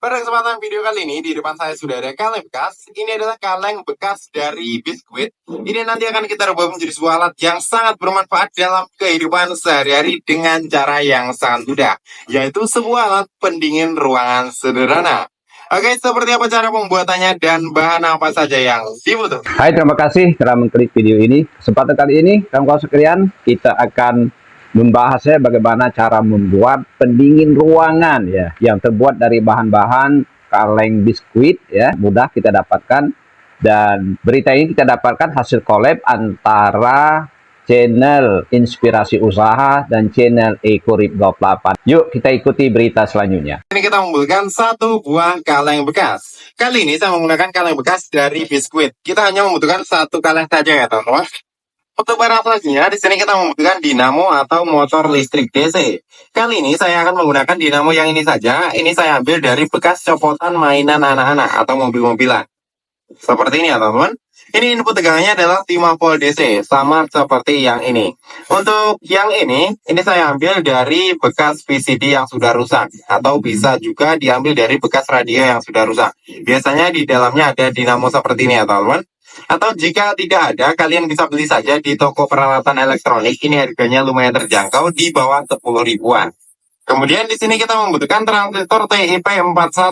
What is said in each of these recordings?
Pada kesempatan video kali ini, di depan saya sudah ada kaleng bekas. Ini adalah kaleng bekas dari biskuit. Ini nanti akan kita rubah menjadi sebuah alat yang sangat bermanfaat dalam kehidupan sehari-hari dengan cara yang sangat mudah, yaitu sebuah alat pendingin ruangan sederhana. Oke, seperti apa cara pembuatannya dan bahan apa saja yang dibutuhkan? Hai, terima kasih telah mengklik video ini. Kesempatan kali ini, kawan-kawan sekalian, kita akan membahasnya bagaimana cara membuat pendingin ruangan ya, yang terbuat dari bahan-bahan kaleng biskuit ya, mudah kita dapatkan. Dan berita ini kita dapatkan hasil collab antara channel Inspirasi Usaha dan channel Ekorip 28. Yuk kita ikuti berita selanjutnya. Ini kita membutuhkan satu buah kaleng bekas. Kali ini saya menggunakan kaleng bekas dari biskuit. Kita hanya membutuhkan satu kaleng saja ya teman-teman. Untuk barang selanjutnya, di sini kita membutuhkan dinamo atau motor listrik DC. Kali ini saya akan menggunakan dinamo yang ini saja. Ini saya ambil dari bekas copotan mainan anak-anak atau mobil-mobilan. Seperti ini ya teman-teman. Ini input tegangannya adalah 5 volt DC, sama seperti yang ini. Untuk yang ini saya ambil dari bekas VCD yang sudah rusak, atau bisa juga diambil dari bekas radio yang sudah rusak. Biasanya di dalamnya ada dinamo seperti ini ya teman-teman. Atau jika tidak ada, kalian bisa beli saja di toko peralatan elektronik. Ini harganya lumayan terjangkau, di bawah 10 ribuan. Kemudian di sini kita membutuhkan transistor TIP41.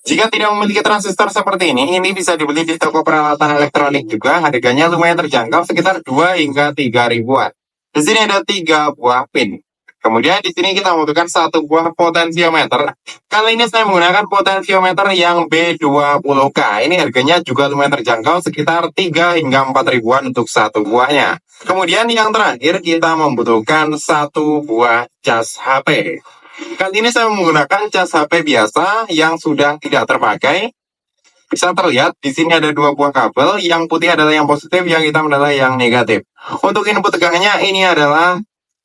Jika tidak memiliki transistor seperti ini bisa dibeli di toko peralatan elektronik juga. Harganya lumayan terjangkau, sekitar 2 hingga 3 ribuan. Di sini ada 3 buah pin. Kemudian di sini kita membutuhkan satu buah potensiometer. Kali ini saya menggunakan potensiometer yang B20K. Ini harganya juga lumayan terjangkau, sekitar 3 hingga 4 ribuan untuk satu buahnya. Kemudian yang terakhir kita membutuhkan satu buah cas HP. Kali ini saya menggunakan cas HP biasa yang sudah tidak terpakai. Bisa terlihat di sini ada 2 buah kabel. Yang putih adalah yang positif, yang hitam adalah yang negatif. Untuk input tegangannya ini adalah,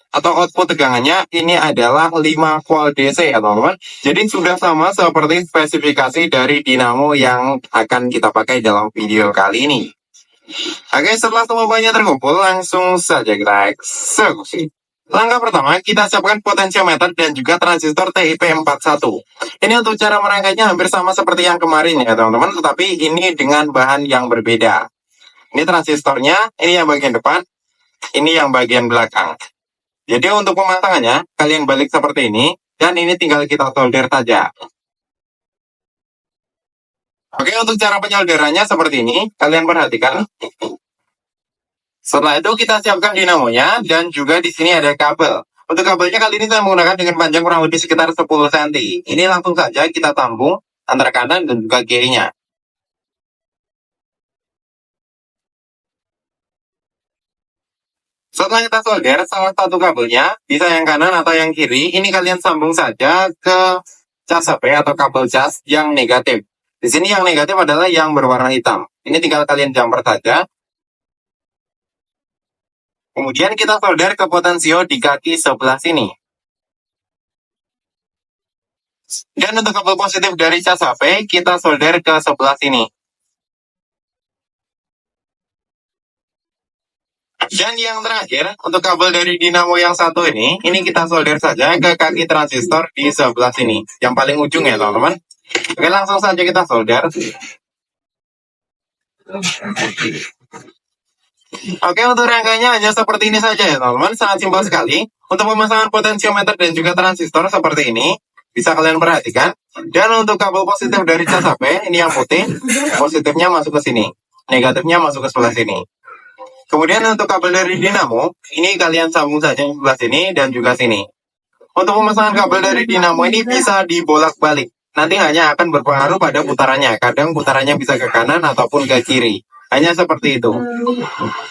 atau output tegangannya ini adalah 5 volt DC ya teman-teman. Jadi sudah sama seperti spesifikasi dari dinamo yang akan kita pakai dalam video kali ini. Oke, setelah semua bahannya terkumpul, langsung saja kita eksekusi. Langkah pertama, kita siapkan potensiometer dan juga transistor TIP41. Ini untuk cara merangkainya hampir sama seperti yang kemarin ya teman-teman, tetapi ini dengan bahan yang berbeda. Ini transistornya, ini yang bagian depan, ini yang bagian belakang. Jadi untuk pemasangannya, kalian balik seperti ini, dan ini tinggal kita solder saja. Oke, untuk cara penyolderannya seperti ini, kalian perhatikan. Setelah itu kita siapkan dinamonya, dan juga di sini ada kabel. Untuk kabelnya kali ini saya menggunakan dengan panjang kurang lebih sekitar 10 cm. Ini langsung saja kita sambung antara kanan dan juga kirinya. Setelah kita solder salah satu kabelnya, bisa yang kanan atau yang kiri, ini kalian sambung saja ke cas HP atau kabel cas yang negatif. Di sini yang negatif adalah yang berwarna hitam. Ini tinggal kalian jumper saja. Kemudian kita solder ke potensio di kaki sebelah sini. Dan untuk kabel positif dari cas HP, kita solder ke sebelah sini. Dan yang terakhir, untuk kabel dari dinamo yang satu ini kita solder saja ke kaki transistor di sebelah sini. Yang paling ujung ya teman-teman. Oke, langsung saja kita solder. Oke, untuk rangkaiannya hanya seperti ini saja ya teman-teman. Sangat simpel sekali. Untuk pemasangan potensiometer dan juga transistor seperti ini, bisa kalian perhatikan. Dan untuk kabel positif dari cas HP, ini yang putih, positifnya masuk ke sini, negatifnya masuk ke sebelah sini. Kemudian untuk kabel dari dinamo, ini kalian sambung saja di sebelah sini dan juga sini. Untuk pemasangan kabel dari dinamo ini bisa dibolak-balik. Nanti hanya akan berpengaruh pada putarannya. Kadang putarannya bisa ke kanan ataupun ke kiri. Hanya seperti itu.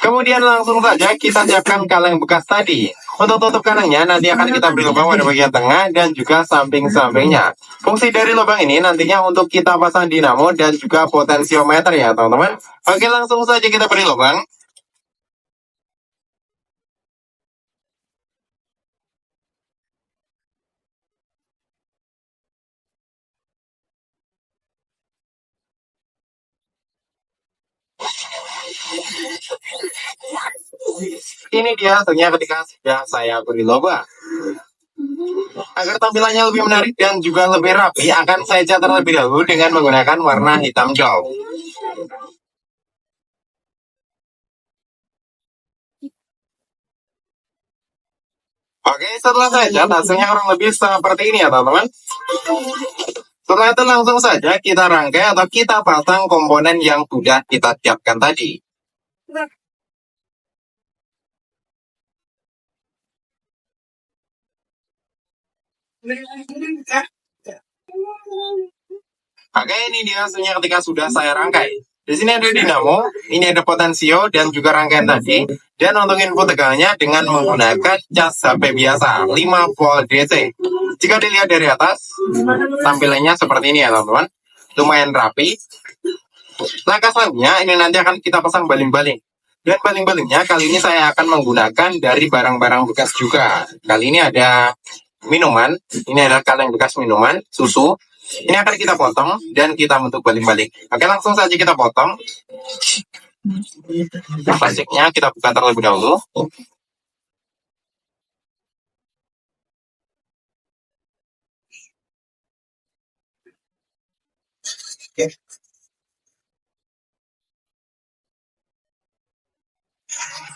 Kemudian langsung saja kita siapkan kaleng bekas tadi. Untuk tutup kalengnya nanti akan kita beri lubang pada bagian tengah dan juga samping-sampingnya. Fungsi dari lubang ini nantinya untuk kita pasang dinamo dan juga potensiometer ya teman-teman. Oke, langsung saja kita beri lubang. Ini dia hasilnya ketika sudah saya beri lubang. Agar tampilannya lebih menarik dan juga lebih rapi, akan saya cat terlebih dahulu dengan menggunakan warna hitam gold. Oke, setelah saya cat, hasilnya kurang lebih seperti ini ya teman-teman. Setelah itu langsung saja kita rangkai atau kita pasang komponen yang sudah kita siapkan tadi. Oke, ini dia hasilnya ketika sudah saya rangkai. Di sini ada dinamo, ini ada potensio dan juga rangkaian tadi. Dan untuk input tegangannya dengan menggunakan cas HP biasa 5 volt DC. Jika dilihat dari atas, tampilannya seperti ini ya teman-teman. Lumayan rapi. Langkah selanjutnya ini nanti akan kita pasang baling-baling. Dan baling-balingnya kali ini saya akan menggunakan dari barang-barang bekas juga. Kali ini ada minuman, ini adalah kaleng bekas minuman, susu. Ini akan kita potong dan kita bentuk baling-baling. Oke, langsung saja kita potong. Plastiknya kita buka terlebih dahulu. Oke.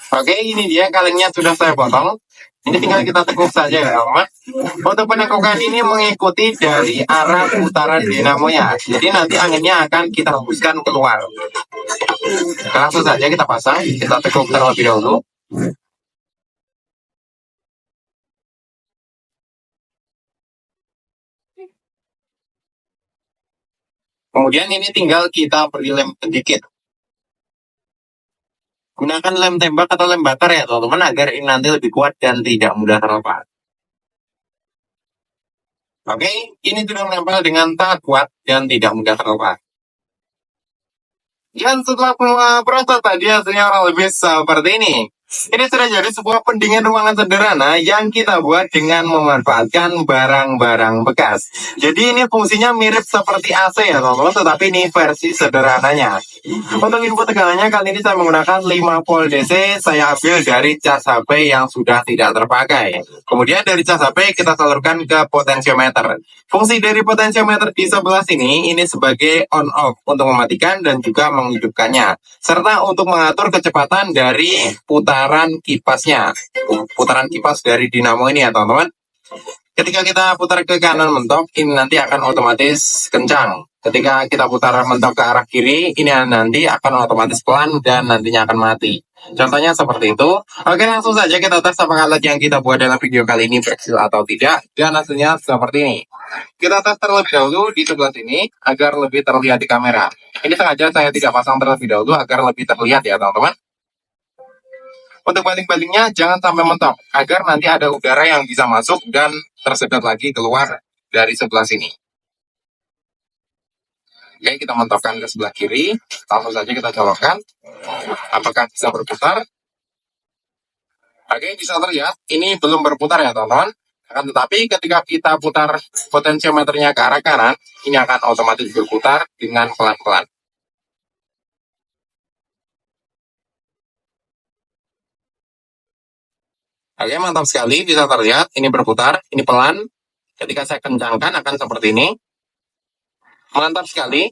Oke, ini dia kalengnya sudah saya potong. Ini tinggal kita tekuk saja ya teman. Untuk penekukan ini mengikuti dari arah putaran dinamonya. Jadi nanti anginnya akan kita hembuskan keluar. Langsung saja kita pasang, kita tekuk terlebih dahulu. Kemudian ini tinggal kita beri lem sedikit. Gunakan lem tembak atau lem bakar ya teman-teman agar ini nanti lebih kuat dan tidak mudah terlepas. Oke, ini sudah menempel dengan sangat kuat dan tidak mudah terlepas. Dan setelah proses tadi hasilnya kurang lebih seperti ini. Ini sudah jadi sebuah pendingin ruangan sederhana yang kita buat dengan memanfaatkan barang-barang bekas. Jadi ini fungsinya mirip seperti AC ya teman-teman, tetapi ini versi sederhananya. Untuk input tegangannya kali ini saya menggunakan 5 volt DC, saya ambil dari cas HP yang sudah tidak terpakai. Kemudian dari cas HP kita salurkan ke potensiometer. Fungsi dari potensiometer di sebelah sini ini sebagai on off untuk mematikan dan juga menghidupkannya, serta untuk mengatur kecepatan dari putaran kipasnya, putaran kipas dari dinamo ini ya teman-teman. Ketika kita putar ke kanan mentok, ini nanti akan otomatis kencang. Ketika kita putar mentok ke arah kiri, ini nanti akan otomatis pelan dan nantinya akan mati. Contohnya seperti itu. Oke, langsung saja kita tes apakah alat yang kita buat dalam video kali ini berhasil atau tidak. Dan hasilnya seperti ini. Kita tes terlebih dahulu di sebelah sini agar lebih terlihat di kamera. Ini sengaja saya tidak pasang terlebih dahulu agar lebih terlihat ya teman-teman. Untuk baling-balingnya jangan sampai mentok, agar nanti ada udara yang bisa masuk dan tersedot lagi keluar dari sebelah sini. Oke, kita mentokkan ke sebelah kiri, langsung saja kita colokkan. Apakah bisa berputar? Oke, bisa terlihat, ini belum berputar ya teman-teman. Akan tetapi ketika kita putar potensiometernya ke arah kanan, ini akan otomatis berputar dengan pelan-pelan. Oke, mantap sekali, bisa terlihat, ini berputar, ini pelan. Ketika saya kencangkan akan seperti ini. Mantap sekali.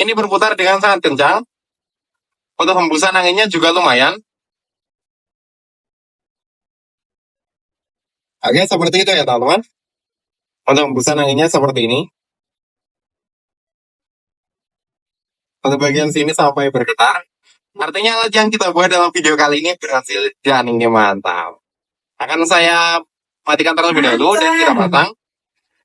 Ini berputar dengan sangat kencang. Untuk hembusan anginnya juga lumayan. Oke, seperti itu ya teman-teman. Untuk hembusan anginnya seperti ini. Untuk bagian sini sampai bergetar. Artinya alat yang kita buat dalam video kali ini berhasil dan ini mantap. Akan saya matikan terlebih dahulu dan kita pasang.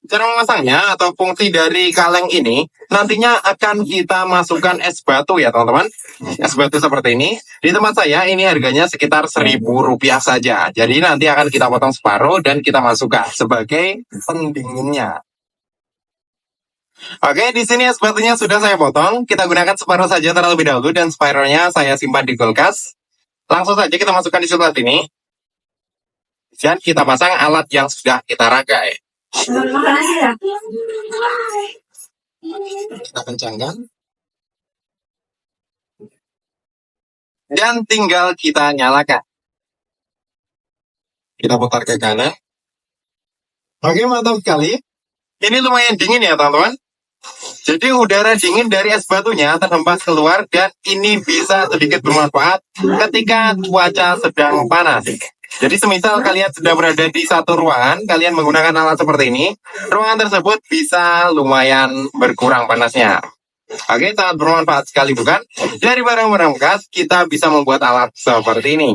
Cara memasangnya atau fungsi dari kaleng ini nantinya akan kita masukkan es batu ya teman-teman. Es batu seperti ini. Di tempat saya ini harganya sekitar Rp1.000 saja. Jadi nanti akan kita potong separuh dan kita masukkan sebagai pendinginnya. Oke, di sini es batunya sudah saya potong. Kita gunakan separuh saja terlebih dahulu dan separuhnya saya simpan di kulkas. Langsung saja kita masukkan di sebelah sini. Dan kita pasang alat yang sudah kita rangkai. Kita kencangkan. Dan tinggal kita nyalakan. Kita putar ke kanan. Oke, mantap sekali. Ini lumayan dingin ya, teman-teman. Jadi udara dingin dari es batunya terhempas keluar dan ini bisa sedikit bermanfaat ketika cuaca sedang panas. Jadi semisal kalian sedang berada di satu ruangan, kalian menggunakan alat seperti ini, ruangan tersebut bisa lumayan berkurang panasnya. Oke, sangat bermanfaat sekali bukan? Dari barang-barang bekas kita bisa membuat alat seperti ini.